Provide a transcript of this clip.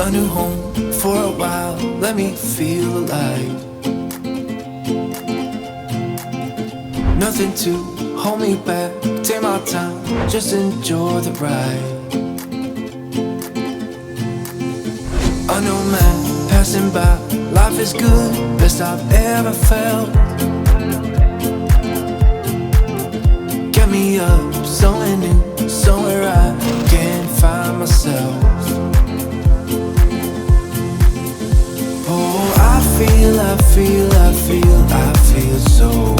a new home for a while, let me feel alive. Nothing to hold me back, take my time, just enjoy the ride. A new man passing by, life is good, best I've ever felt. Get me up, somewhere new, somewhere I can't find myself. Oh, I feel so